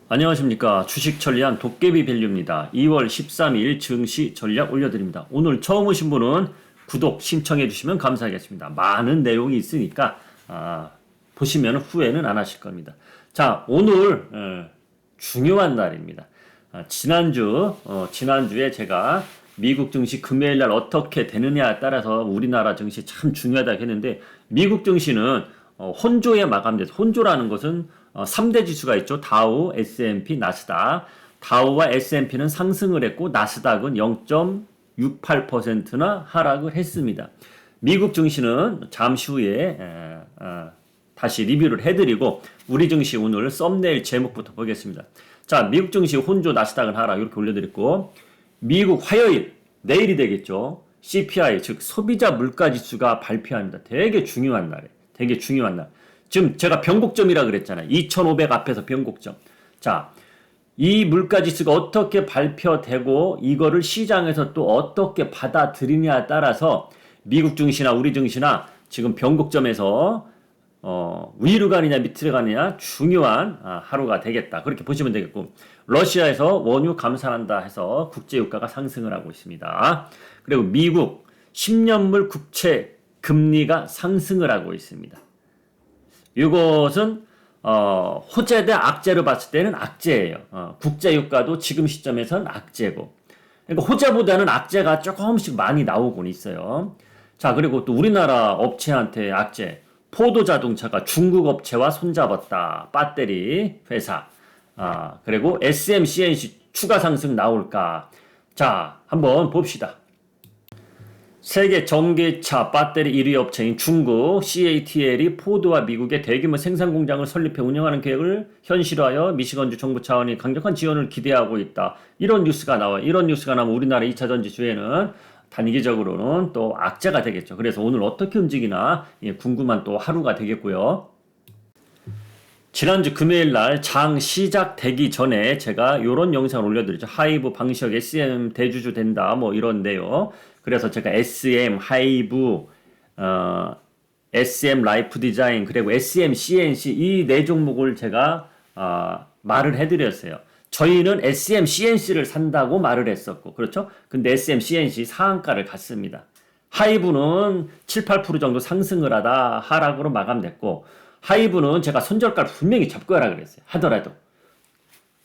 안녕하십니까. 주식 전략 도깨비 밸류입니다. 2월 13일 증시 전략 올려드립니다. 오늘 처음 오신 분은 구독 신청해 주시면 감사하겠습니다. 많은 내용이 있으니까 보시면 후회는 안 하실 겁니다. 자, 오늘 중요한 날입니다. 지난주에 제가 미국 증시 금요일 날 어떻게 되느냐에 따라서 우리나라 증시 참 중요하다고 했는데, 미국 증시는 혼조에 마감돼서, 혼조라는 것은 3대 지수가 있죠. 다우, S&P, 나스닥. 다우와 S&P는 상승을 했고 나스닥은 0.68%나 하락을 했습니다. 미국 증시는 잠시 후에 다시 리뷰를 해드리고, 우리 증시 오늘 썸네일 제목부터 보겠습니다. 자, 미국 증시 혼조, 나스닥은 하락 이렇게 올려드렸고, 미국 화요일, 내일이 되겠죠. CPI, 즉 소비자 물가지수가 발표합니다. 되게 중요한 날이에요. 되게 중요한 날. 지금 제가 변곡점이라 그랬잖아요. 2500 앞에서 변곡점. 자, 이 물가지수가 어떻게 발표되고 이거를 시장에서 또 어떻게 받아들이냐에 따라서 미국 증시나 우리 증시나 지금 변곡점에서 위로 가느냐 밑으로 가느냐 중요한 하루가 되겠다. 그렇게 보시면 되겠고, 러시아에서 원유 감산한다 해서 국제유가가 상승을 하고 있습니다. 그리고 미국 10년물 국채 금리가 상승을 하고 있습니다. 이것은 호재 대 악재로 봤을 때는 악재예요. 국제유가도 지금 시점에서는 악재고, 그러니까 호재보다는 악재가 조금씩 많이 나오곤 있어요. 자, 그리고 또 우리나라 업체한테 악재, 포도자동차가 중국 업체와 손잡았다. 배터리 회사. 그리고 SMCNC 추가 상승 나올까? 자, 한번 봅시다. 세계 전기차 배터리 1위 업체인 중국 CATL이 포드와 미국의 대규모 생산 공장을 설립해 운영하는 계획을 현실화하여 미시건주 정부 차원의 강력한 지원을 기대하고 있다. 이런 뉴스가 나와요. 이런 뉴스가 나오면 우리나라 2차전지 주에는 단기적으로는 또 악재가 되겠죠. 그래서 오늘 어떻게 움직이나 궁금한 또 하루가 되겠고요. 지난주 금요일 날 장 시작되기 전에 제가 이런 영상을 올려드렸죠. 하이브 방시혁 SM 대주주 된다 뭐 이런데요. 그래서 제가 SM 하이브, SM 라이프 디자인, 그리고 SM CNC 이 네 종목을 제가 말을 해드렸어요. 저희는 SM CNC를 산다고 말을 했었고, 그렇죠? 근데 SM CNC 상한가를 갔습니다. 하이브는 7, 8% 정도 상승을 하다 하락으로 마감됐고, 하이브는 제가 손절가를 분명히 잡고 하라 그랬어요. 하더라도.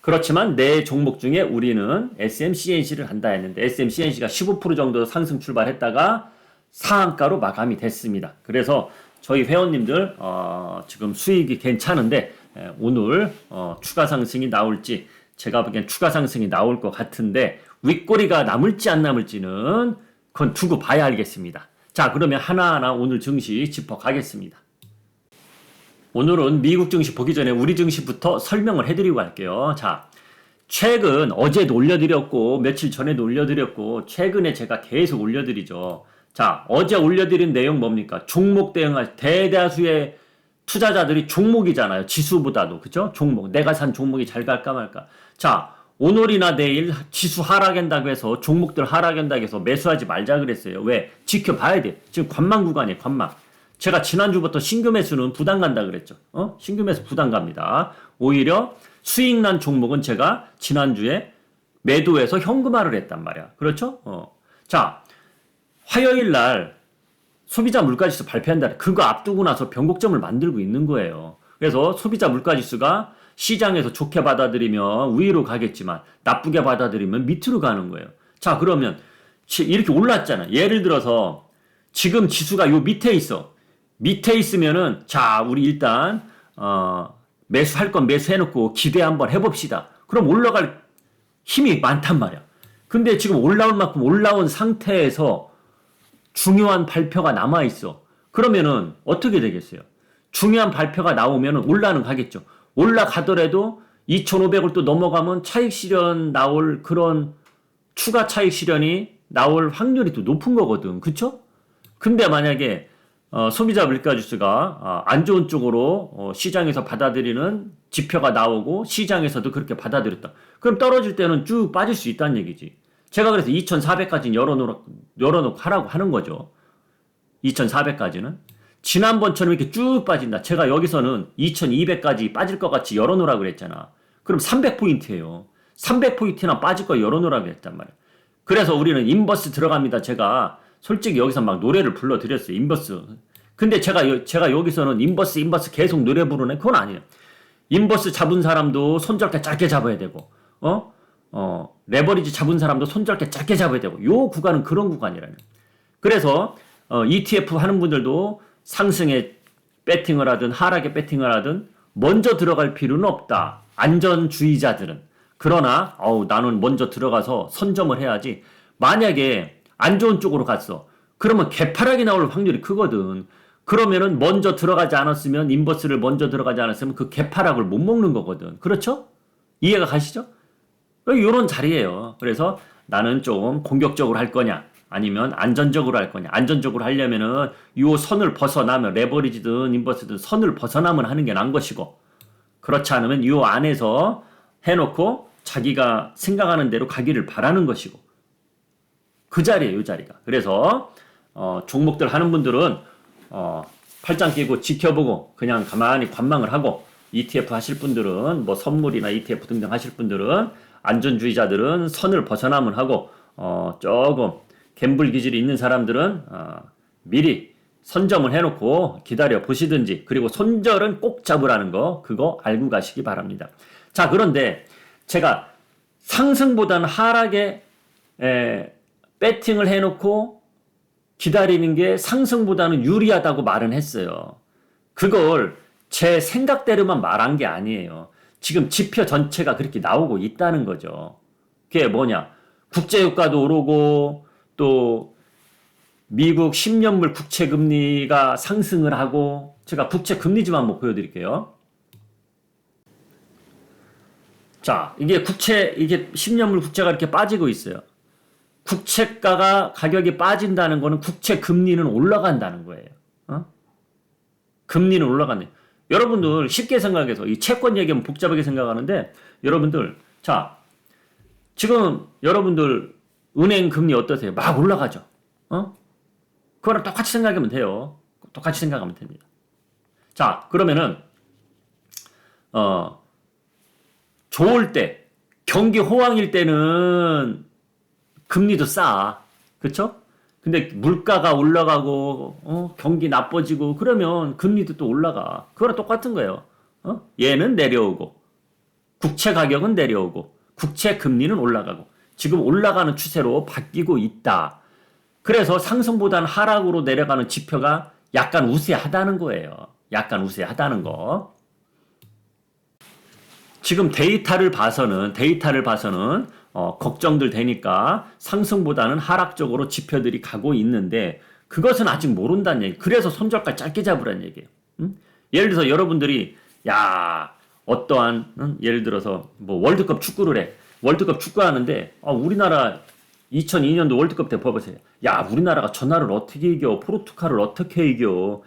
그렇지만 네 종목 중에 우리는 SMCNC를 한다 했는데, SMCNC가 15% 정도 상승 출발했다가 상한가로 마감이 됐습니다. 그래서 저희 회원님들 지금 수익이 괜찮은데, 오늘 추가 상승이 나올지, 제가 보기엔 추가 상승이 나올 것 같은데 윗꼬리가 남을지 안 남을지는 그건 두고 봐야 알겠습니다. 자, 그러면 하나하나 오늘 증시 짚어가겠습니다. 오늘은 미국 증시 보기 전에 우리 증시부터 설명을 해드리고 갈게요. 자, 최근 어제도 올려드렸고 며칠 전에도 올려드렸고 최근에 제가 계속 올려드리죠. 자, 어제 올려드린 내용 뭡니까? 종목 대응할 대다수의 투자자들이 종목이잖아요. 지수보다도. 그죠? 종목. 내가 산 종목이 잘 갈까 말까. 자, 오늘이나 내일 지수 하락한다고 해서 종목들 하락한다고 해서 매수하지 말자 그랬어요. 왜? 지켜봐야 돼. 지금 관망 구간이에요. 관망. 제가 지난주부터 신규 매수는 부담 간다 그랬죠. 신규 매수 부담 갑니다. 오히려 수익 난 종목은 제가 지난주에 매도해서 현금화를 했단 말이야. 그렇죠? 자, 화요일 날 소비자 물가지수 발표한다. 그거 앞두고 나서 변곡점을 만들고 있는 거예요. 그래서 소비자 물가지수가 시장에서 좋게 받아들이면 위로 가겠지만 나쁘게 받아들이면 밑으로 가는 거예요. 자, 그러면 이렇게 올랐잖아. 예를 들어서 지금 지수가 요 밑에 있어. 밑에 있으면은 자, 우리 일단 매수할 건 매수해놓고 기대 한번 해봅시다. 그럼 올라갈 힘이 많단 말이야. 근데 지금 올라올 만큼 올라온 상태에서 중요한 발표가 남아있어. 그러면은 어떻게 되겠어요? 중요한 발표가 나오면은 올라는 가겠죠. 올라가더라도 2,500을 또 넘어가면 차익 실현 나올 그런 추가 차익 실현이 나올 확률이 또 높은 거거든. 그쵸? 근데 만약에 소비자 물가지수가 안 좋은 쪽으로 시장에서 받아들이는 지표가 나오고 시장에서도 그렇게 받아들였다. 그럼 떨어질 때는 쭉 빠질 수 있다는 얘기지. 제가 그래서 2,400까지는 열어놓고 하라고 하는 거죠. 2,400까지는. 지난번처럼 이렇게 쭉 빠진다. 제가 여기서는 2,200까지 빠질 것 같이 열어놓으라고 그랬잖아. 그럼 300포인트예요. 300포인트나 빠질 거 열어놓으라고 했단 말이에요. 그래서 우리는 인버스 들어갑니다. 제가 솔직히 여기서 막 노래를 불러드렸어요. 인버스. 근데 제가 여기서는 인버스 계속 노래 부르네? 그건 아니에요. 인버스 잡은 사람도 손절가 짧게 잡아야 되고, 레버리지 잡은 사람도 손절가 짧게 잡아야 되고, 요 구간은 그런 구간이라는. 그래서, ETF 하는 분들도 상승에 배팅을 하든 하락에 배팅을 하든 먼저 들어갈 필요는 없다. 안전주의자들은. 그러나, 나는 먼저 들어가서 선점을 해야지. 만약에 안 좋은 쪽으로 갔어. 그러면 개파락이 나올 확률이 크거든. 그러면은 먼저 들어가지 않았으면 인버스를 먼저 들어가지 않았으면 그 개파락을 못 먹는 거거든. 그렇죠? 이해가 가시죠? 이런 자리예요. 그래서 나는 좀 공격적으로 할 거냐 아니면 안전적으로 할 거냐. 안전적으로 하려면은 요 선을 벗어나면 레버리지든 인버스든 선을 벗어나면 하는 게 나은 것이고 그렇지 않으면 요 안에서 해놓고 자기가 생각하는 대로 가기를 바라는 것이고 그 자리예요. 요 자리가. 그래서 종목들 하는 분들은 팔짱 끼고 지켜보고 그냥 가만히 관망을 하고 ETF 하실 분들은 뭐 선물이나 ETF 등등 하실 분들은 안전주의자들은 선을 벗어나면 하고 조금 갬블 기질이 있는 사람들은 미리 선점을 해놓고 기다려 보시든지 그리고 손절은 꼭 잡으라는 거 그거 알고 가시기 바랍니다. 자 그런데 제가 상승보다는 하락에 배팅을 해놓고 기다리는 게 상승보다는 유리하다고 말은 했어요. 그걸 제 생각대로만 말한 게 아니에요. 지금 지표 전체가 그렇게 나오고 있다는 거죠. 그게 뭐냐? 국제유가도 오르고 또 미국 10년물 국채금리가 상승을 하고 제가 국채금리 좀 한번 보여드릴게요. 자, 이게 10년물 국채가 이렇게 빠지고 있어요. 국채가가 가격이 빠진다는 거는 국채 금리는 올라간다는 거예요. 금리는 올라가네. 여러분들 쉽게 생각해서 이 채권 얘기하면 복잡하게 생각하는데 여러분들 자 지금 여러분들 은행 금리 어떠세요? 막 올라가죠. 그거랑 똑같이 생각하면 돼요. 똑같이 생각하면 됩니다. 자 그러면은 좋을 때 경기 호황일 때는 금리도 싸. 그쵸? 근데 물가가 올라가고, 경기 나빠지고, 그러면 금리도 또 올라가. 그거랑 똑같은 거예요. 얘는 내려오고, 국채 가격은 내려오고, 국채 금리는 올라가고, 지금 올라가는 추세로 바뀌고 있다. 그래서 상승보다는 하락으로 내려가는 지표가 약간 우세하다는 거예요. 약간 우세하다는 거. 지금 데이터를 봐서는 걱정들 되니까 상승보다는 하락 쪽으로 지표들이 가고 있는데 그것은 아직 모른다는 얘기. 그래서 손절가 짧게 잡으라는 얘기예요. 예를 들어서 여러분들이 어떠한 예를 들어서 뭐 월드컵 축구를 해. 월드컵 축구하는데 우리나라 2002년도 월드컵 때 봐보세요. 우리나라가 전화를 어떻게 이겨? 포르투갈을 어떻게 이겨?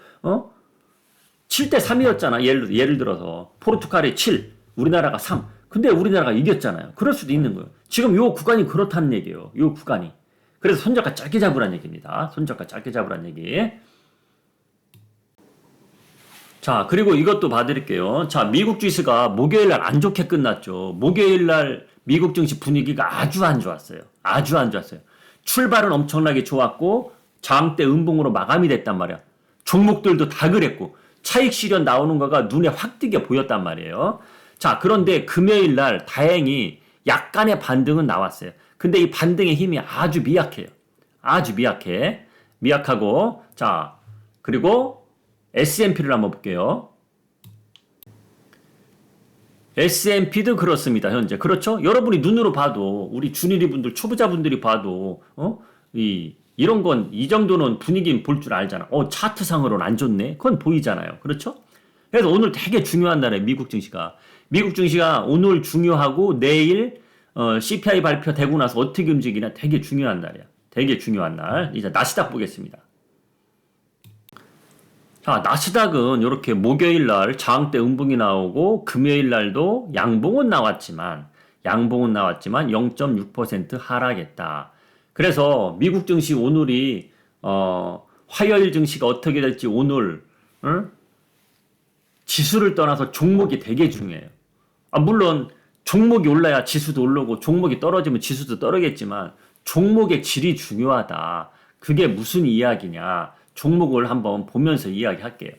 7대 3이었잖아. 예를 들어서 포르투갈이 7, 우리나라가 3. 근데 우리나라가 이겼잖아요. 그럴 수도 있는 거예요. 지금 요 구간이 그렇다는 얘기예요. 요 구간이. 그래서 손절가 짧게 잡으란 얘기입니다. 손절가 짧게 잡으란 얘기. 자, 그리고 이것도 봐드릴게요. 자, 미국 주식가 목요일날 안 좋게 끝났죠. 목요일날 미국 증시 분위기가 아주 안 좋았어요. 아주 안 좋았어요. 출발은 엄청나게 좋았고 장대 음봉으로 마감이 됐단 말이야. 종목들도 다 그랬고 차익 실현 나오는 거가 눈에 확 띄게 보였단 말이에요. 자, 그런데 금요일 날 다행히 약간의 반등은 나왔어요. 근데 이 반등의 힘이 아주 미약해요. 아주 미약해. 미약하고, 자, 그리고 S&P를 한번 볼게요. S&P도 그렇습니다, 현재. 그렇죠? 여러분이 눈으로 봐도, 우리 준일이 분들, 초보자분들이 봐도, 이런 건, 이 정도는 분위기는 볼 줄 알잖아. 차트상으로는 안 좋네? 그건 보이잖아요. 그렇죠? 그래서 오늘 되게 중요한 날이에요, 미국 증시가. 미국 증시가 오늘 중요하고 내일 CPI 발표되고 나서 어떻게 움직이냐 되게 중요한 날이야. 되게 중요한 날. 이제 나스닥 보겠습니다. 자, 나스닥은 이렇게 목요일 날 장대 음봉이 나오고 금요일 날도 양봉은 나왔지만 0.6% 하락했다. 그래서 미국 증시 오늘이 화요일 증시가 어떻게 될지 오늘 지수를 떠나서 종목이 되게 중요해요. 물론 종목이 올라야 지수도 오르고 종목이 떨어지면 지수도 떨어지겠지만 종목의 질이 중요하다. 그게 무슨 이야기냐. 종목을 한번 보면서 이야기할게요.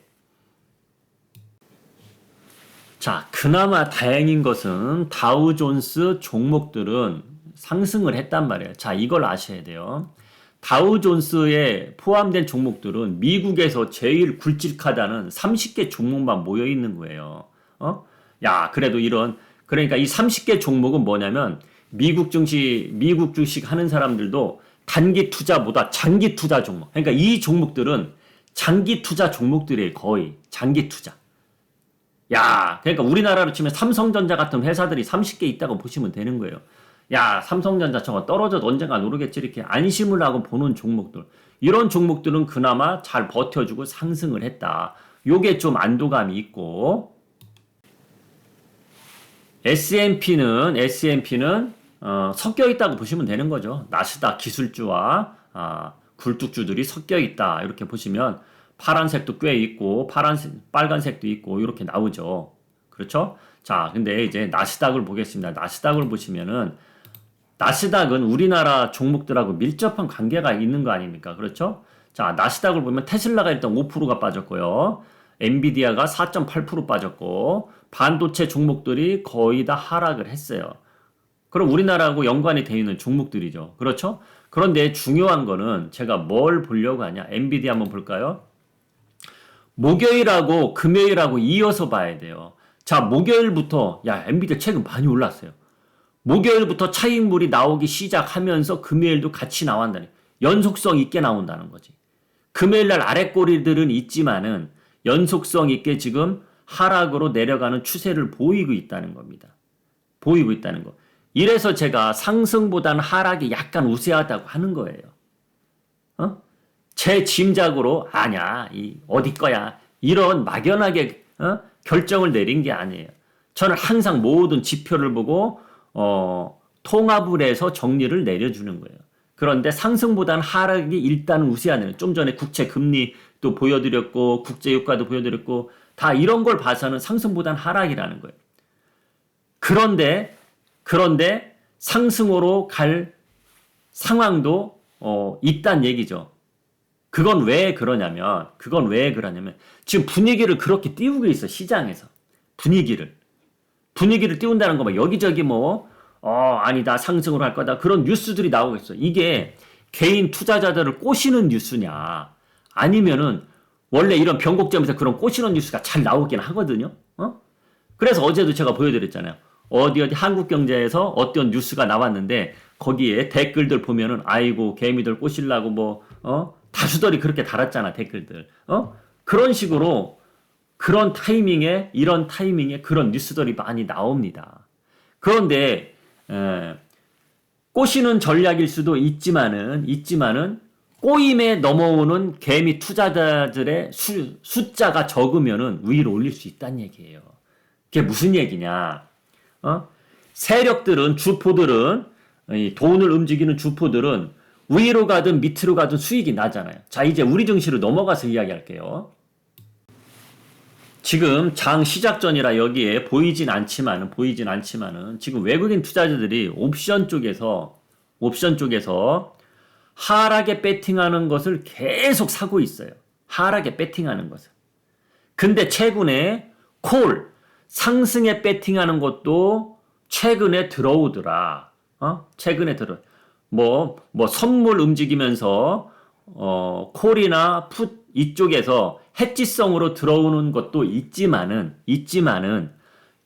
자, 그나마 다행인 것은 다우존스 종목들은 상승을 했단 말이에요. 자, 이걸 아셔야 돼요. 다우존스에 포함된 종목들은 미국에서 제일 굵직하다는 30개 종목만 모여 있는 거예요. 야, 그래도 그러니까 이 30개 종목은 뭐냐면 미국 주식 하는 사람들도 단기 투자보다 장기 투자 종목. 그러니까 이 종목들은 장기 투자 종목들이에요. 거의 장기 투자. 야, 그러니까 우리나라로 치면 삼성전자 같은 회사들이 30개 있다고 보시면 되는 거예요. 야, 삼성전자 저거 떨어져도 언젠가 오르겠지 이렇게 안심을 하고 보는 종목들. 이런 종목들은 그나마 잘 버텨주고 상승을 했다. 요게 좀 안도감이 있고 S&P는 섞여 있다고 보시면 되는 거죠. 나스닥 기술주와 굴뚝주들이 섞여 있다. 이렇게 보시면 파란색도 꽤 있고 빨간색도 있고 이렇게 나오죠. 그렇죠? 자, 근데 이제 나스닥을 보겠습니다. 나스닥을 보시면은 나스닥은 우리나라 종목들하고 밀접한 관계가 있는 거 아닙니까? 그렇죠? 자, 나스닥을 보면 테슬라가 일단 5%가 빠졌고요. 엔비디아가 4.8% 빠졌고 반도체 종목들이 거의 다 하락을 했어요. 그럼 우리나라하고 연관이 되어 있는 종목들이죠. 그렇죠? 그런데 중요한 거는 제가 뭘 보려고 하냐. 엔비디아 한번 볼까요? 목요일하고 금요일하고 이어서 봐야 돼요. 자, 목요일부터 엔비디아 최근 많이 올랐어요. 목요일부터 차익물이 나오기 시작하면서 금요일도 같이 나온다는 연속성 있게 나온다는 거지. 금요일날 아랫꼬리들은 있지만은 연속성 있게 지금 하락으로 내려가는 추세를 보이고 있다는 겁니다. 보이고 있다는 거. 이래서 제가 상승보다는 하락이 약간 우세하다고 하는 거예요. 제 짐작으로 아냐, 어디 거야. 이런 막연하게 결정을 내린 게 아니에요. 저는 항상 모든 지표를 보고 통합을 해서 정리를 내려주는 거예요. 그런데 상승보다는 하락이 일단은 우세하네요. 좀 전에 국채 금리도 보여드렸고 국제유가도 보여드렸고 다 이런 걸 봐서는 상승보다는 하락이라는 거예요. 그런데 상승으로 갈 상황도 있단 얘기죠. 그건 왜 그러냐면 지금 분위기를 그렇게 띄우고 있어. 시장에서 분위기를 띄운다는 거 봐. 여기저기 아니다 상승으로 할 거다 그런 뉴스들이 나오고 있어. 이게 개인 투자자들을 꼬시는 뉴스냐 아니면은 원래 이런 변곡점에서 그런 꼬시는 뉴스가 잘 나오긴 하거든요. 그래서 어제도 제가 보여드렸잖아요. 어디 한국경제에서 어떤 뉴스가 나왔는데 거기에 댓글들 보면은 아이고 개미들 꼬시려고 다수들이 그렇게 달았잖아 댓글들. 그런 식으로 이런 타이밍에 그런 뉴스들이 많이 나옵니다. 그런데 꼬시는 전략일 수도 있지만은 꼬임에 넘어오는 개미 투자자들의 숫자가 적으면은 위로 올릴 수 있다는 얘기예요. 그게 무슨 얘기냐? 세력들은 주포들은 돈을 움직이는 주포들은 위로 가든 밑으로 가든 수익이 나잖아요. 자, 이제 우리 증시로 넘어가서 이야기할게요. 지금 장 시작 전이라 여기에 보이진 않지만은 지금 외국인 투자자들이 옵션 쪽에서 하락에 배팅하는 것을 계속 사고 있어요. 하락에 배팅하는 것을. 근데 최근에 상승에 배팅하는 것도 최근에 들어오더라. 최근에 선물 움직이면서 콜이나 풋 이쪽에서 해지성으로 들어오는 것도 있지만은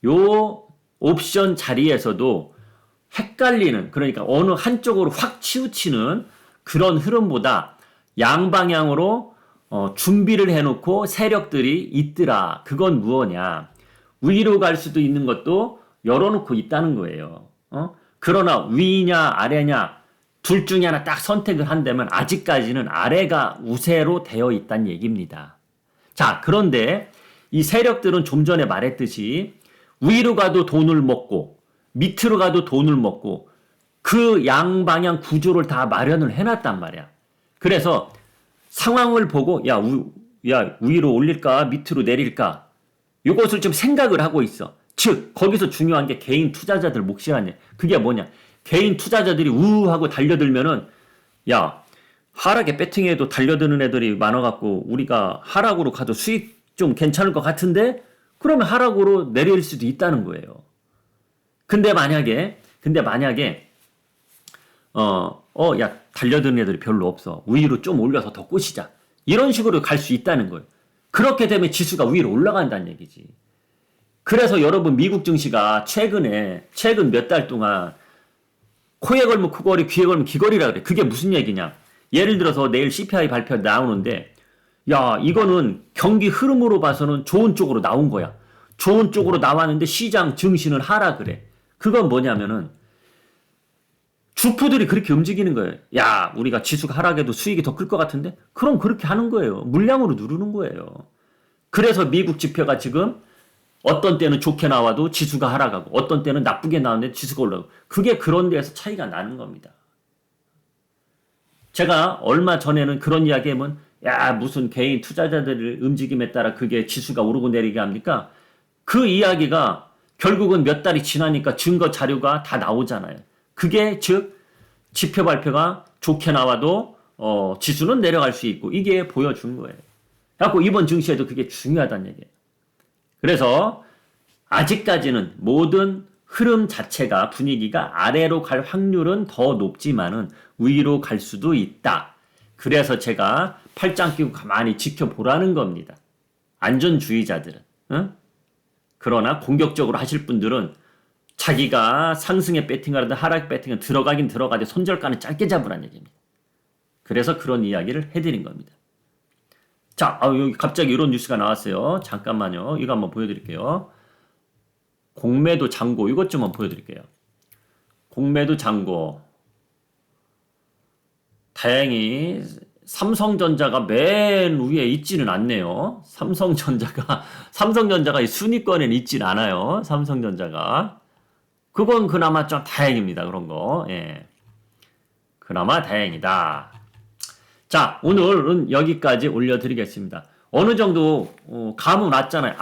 요 옵션 자리에서도 헷갈리는, 그러니까 어느 한쪽으로 확 치우치는 그런 흐름보다 양방향으로 준비를 해놓고 세력들이 있더라. 그건 무엇냐? 위로 갈 수도 있는 것도 열어놓고 있다는 거예요. 그러나 위냐 아래냐 둘 중에 하나 딱 선택을 한다면 아직까지는 아래가 우세로 되어 있다는 얘기입니다. 자, 그런데 이 세력들은 좀 전에 말했듯이 위로 가도 돈을 먹고 밑으로 가도 돈을 먹고 그 양방향 구조를 다 마련을 해놨단 말이야. 그래서 상황을 보고 위로 올릴까 밑으로 내릴까 이것을 좀 생각을 하고 있어. 즉 거기서 중요한 게 개인 투자자들 몫이 아니야. 그게 뭐냐? 개인 투자자들이 우하고 달려들면은 야 하락에 배팅해도 달려드는 애들이 많아갖고 우리가 하락으로 가도 수익 좀 괜찮을 것 같은데 그러면 하락으로 내릴 수도 있다는 거예요. 근데 만약에 야 달려드는 애들이 별로 없어. 위로 좀 올려서 더 꼬시자. 이런 식으로 갈 수 있다는 거예요. 그렇게 되면 지수가 위로 올라간다는 얘기지. 그래서 여러분 미국 증시가 최근 몇 달 동안 코에 걸면 코걸이, 귀에 걸면 귀걸이라 그래. 그게 무슨 얘기냐? 예를 들어서 내일 CPI 발표 나오는데 야 이거는 경기 흐름으로 봐서는 좋은 쪽으로 나온 거야. 좋은 쪽으로 나왔는데 시장 증시는 하락을 해. 그건 뭐냐면은 주포들이 그렇게 움직이는 거예요. 야 우리가 지수가 하락해도 수익이 더 클 것 같은데? 그럼 그렇게 하는 거예요. 물량으로 누르는 거예요. 그래서 미국 지표가 지금 어떤 때는 좋게 나와도 지수가 하락하고 어떤 때는 나쁘게 나왔는데 지수가 올라가고 그게 그런 데에서 차이가 나는 겁니다. 제가 얼마 전에는 그런 이야기 하면 야 무슨 개인 투자자들 움직임에 따라 그게 지수가 오르고 내리게 합니까? 그 이야기가 결국은 몇 달이 지나니까 증거 자료가 다 나오잖아요. 그게 즉 지표 발표가 좋게 나와도 지수는 내려갈 수 있고 이게 보여준 거예요. 그래서 이번 증시에도 그게 중요하다는 얘기예요. 그래서 아직까지는 모든 흐름 자체가 분위기가 아래로 갈 확률은 더 높지만은 위로 갈 수도 있다. 그래서 제가 팔짱 끼고 가만히 지켜보라는 겁니다. 안전주의자들은. 응? 그러나 공격적으로 하실 분들은 자기가 상승에 배팅하든 하락 배팅은 들어가긴 들어가되 손절가는 짧게 잡으라는 얘기입니다. 그래서 그런 이야기를 해드린 겁니다. 자, 여기 갑자기 이런 뉴스가 나왔어요. 잠깐만요. 이거 한번 보여드릴게요. 공매도 잔고 이것 좀 한번 보여드릴게요. 공매도 잔고. 다행히 삼성전자가 맨 위에 있지는 않네요. 삼성전자가 순위권에는 있진 않아요. 삼성전자가. 그건 그나마 좀 다행입니다. 그런 거. 예. 그나마 다행이다. 자, 오늘은 여기까지 올려드리겠습니다. 어느 정도 감은 왔잖아요.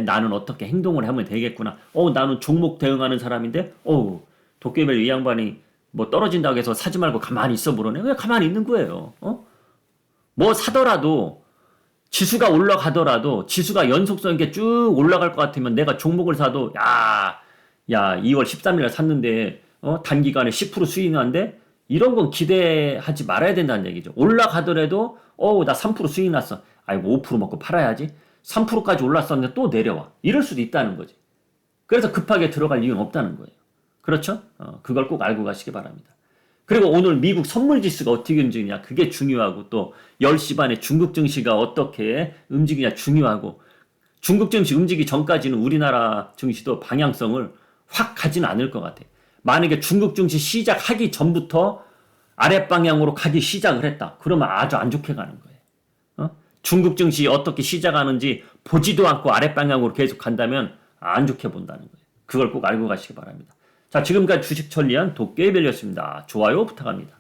나는 어떻게 행동을 하면 되겠구나. 나는 종목 대응하는 사람인데 도깨비이 양반이 뭐 떨어진다고 해서 사지 말고 가만히 있어 보러네. 왜 가만히 있는 거예요? 뭐 사더라도 지수가 올라가더라도 지수가 연속성 있게 쭉 올라갈 것 같으면 내가 종목을 사도 야 2월 13일에 샀는데 단기간에 10% 수익 나는데 이런 건 기대하지 말아야 된다는 얘기죠. 올라가더라도 나 3% 수익 났어. 아이고 5% 먹고 팔아야지. 3%까지 올랐었는데 또 내려와. 이럴 수도 있다는 거지. 그래서 급하게 들어갈 이유는 없다는 거예요. 그렇죠? 그걸 꼭 알고 가시기 바랍니다. 그리고 오늘 미국 선물 지수가 어떻게 움직이냐 그게 중요하고 또 10시 반에 중국 증시가 어떻게 움직이냐 중요하고 중국 증시 움직이기 전까지는 우리나라 증시도 방향성을 확 가지는 않을 것 같아요. 만약에 중국 증시 시작하기 전부터 아랫방향으로 가기 시작을 했다. 그러면 아주 안 좋게 가는 거예요. 중국 증시 어떻게 시작하는지 보지도 않고 아랫방향으로 계속 간다면 안 좋게 본다는 거예요. 그걸 꼭 알고 가시기 바랍니다. 자, 지금까지 주식 천리안 도깨비였습니다. 좋아요 부탁합니다.